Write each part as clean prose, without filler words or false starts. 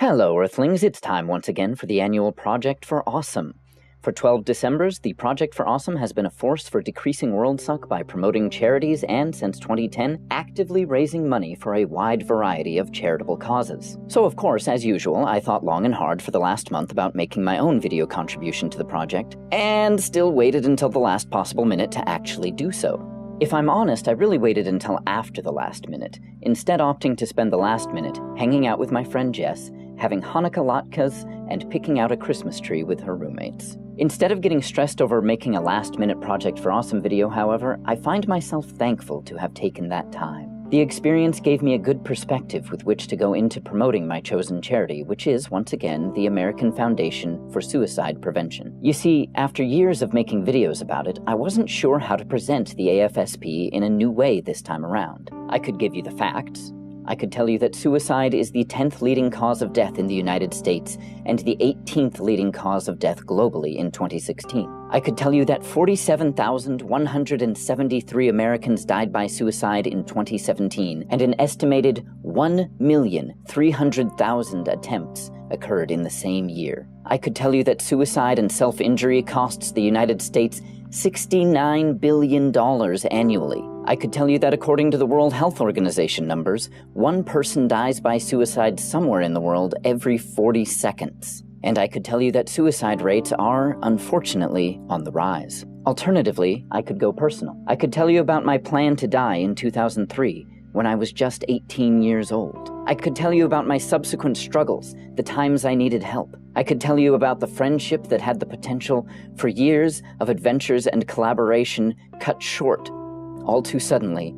Hello, Earthlings. It's time once again for the annual Project for Awesome. For 12 Decembers, the Project for Awesome has been a force for decreasing world suck by promoting charities and, since 2010, actively raising money for a wide variety of charitable causes. So, of course, as usual, I thought long and hard for the last month about making my own video contribution to the project, and still waited until the last possible minute to actually do so. If I'm honest, I really waited until after the last minute, instead opting to spend the last minute hanging out with my friend Jess, having Hanukkah latkes, and picking out a Christmas tree with her roommates. Instead of getting stressed over making a last-minute Project for Awesome video, however, I find myself thankful to have taken that time. The experience gave me a good perspective with which to go into promoting my chosen charity, which is, once again, the American Foundation for Suicide Prevention. You see, after years of making videos about it, I wasn't sure how to present the AFSP in a new way this time around. I could give you the facts. I could tell you that suicide is the 10th leading cause of death in the United States and the 18th leading cause of death globally in 2016. I could tell you that 47,173 Americans died by suicide in 2017, and an estimated 1,300,000 attempts occurred in the same year. I could tell you that suicide and self-injury costs the United States $69 billion annually. I could tell you that according to the World Health Organization numbers, one person dies by suicide somewhere in the world every 40 seconds. And I could tell you that suicide rates are, unfortunately, on the rise. Alternatively, I could go personal. I could tell you about my plan to die in 2003, when I was just 18 years old. I could tell you about my subsequent struggles, the times I needed help. I could tell you about the friendship that had the potential for years of adventures and collaboration cut short, all too suddenly.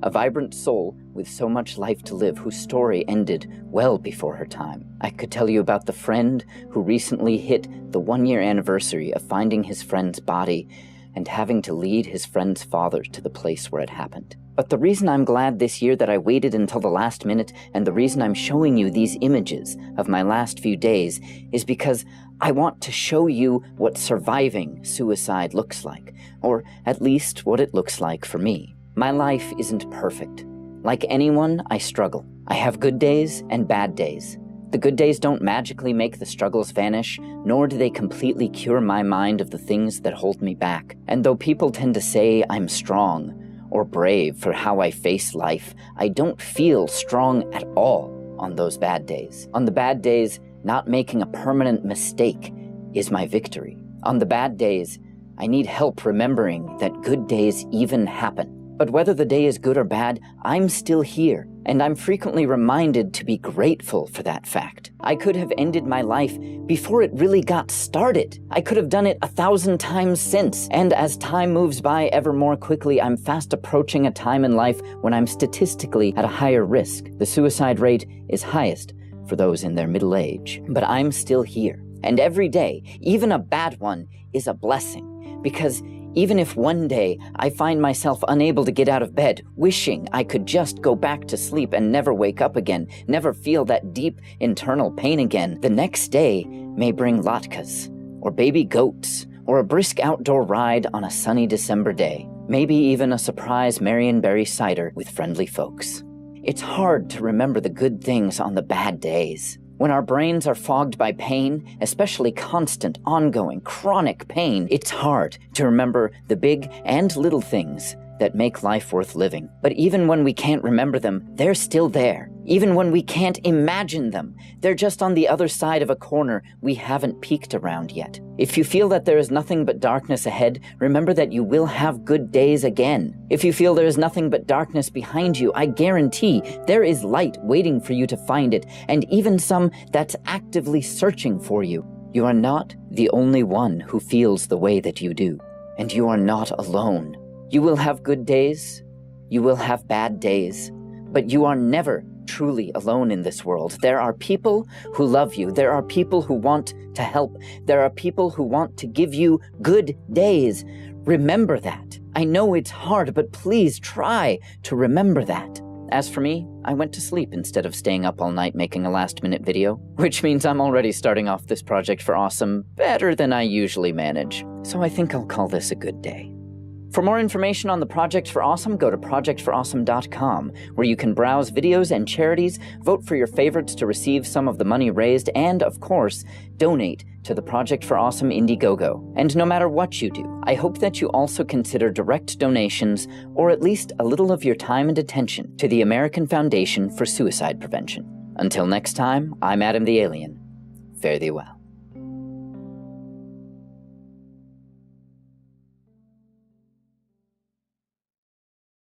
A vibrant soul with so much life to live whose story ended well before her time. I could tell you about the friend who recently hit the 1-year anniversary of finding his friend's body and having to lead his friend's father to the place where it happened. But the reason I'm glad this year that I waited until the last minute, and the reason I'm showing you these images of my last few days, is because I want to show you what surviving suicide looks like, or at least what it looks like for me. My life isn't perfect. Like anyone, I struggle. I have good days and bad days. The good days don't magically make the struggles vanish, nor do they completely cure my mind of the things that hold me back. And though people tend to say I'm strong or brave for how I face life, I don't feel strong at all on those bad days. On the bad days, not making a permanent mistake is my victory. On the bad days, I need help remembering that good days even happen. But whether the day is good or bad, I'm still here, and I'm frequently reminded to be grateful for that fact. I could have ended my life before it really got started. I could have done it 1,000 times since, and as time moves by ever more quickly, I'm fast approaching a time in life when I'm statistically at a higher risk. The suicide rate is highest for those in their middle age. But I'm still here, and every day, even a bad one, is a blessing, because even if one day I find myself unable to get out of bed, wishing I could just go back to sleep and never wake up again, never feel that deep internal pain again, the next day may bring latkes, or baby goats, or a brisk outdoor ride on a sunny December day, maybe even a surprise Marionberry cider with friendly folks. It's hard to remember the good things on the bad days. When our brains are fogged by pain, especially constant, ongoing, chronic pain, it's hard to remember the big and little things that make life worth living. But even when we can't remember them, they're still there. Even when we can't imagine them, they're just on the other side of a corner we haven't peeked around yet. If you feel that there is nothing but darkness ahead, remember that you will have good days again. If you feel there is nothing but darkness behind you, I guarantee there is light waiting for you to find it, and even some that's actively searching for you. You are not the only one who feels the way that you do, and you are not alone. You will have good days, you will have bad days, but you are never truly alone in this world. There are people who love you. There are people who want to help. There are people who want to give you good days. Remember that. I know it's hard, but please try to remember that. As for me, I went to sleep instead of staying up all night making a last-minute video, which means I'm already starting off this Project for Awesome better than I usually manage. So I think I'll call this a good day. For more information on the Project for Awesome, go to projectforawesome.com, where you can browse videos and charities, vote for your favorites to receive some of the money raised, and, of course, donate to the Project for Awesome Indiegogo. And no matter what you do, I hope that you also consider direct donations, or at least a little of your time and attention, to the American Foundation for Suicide Prevention. Until next time, I'm Adam the Alien. Fare thee well.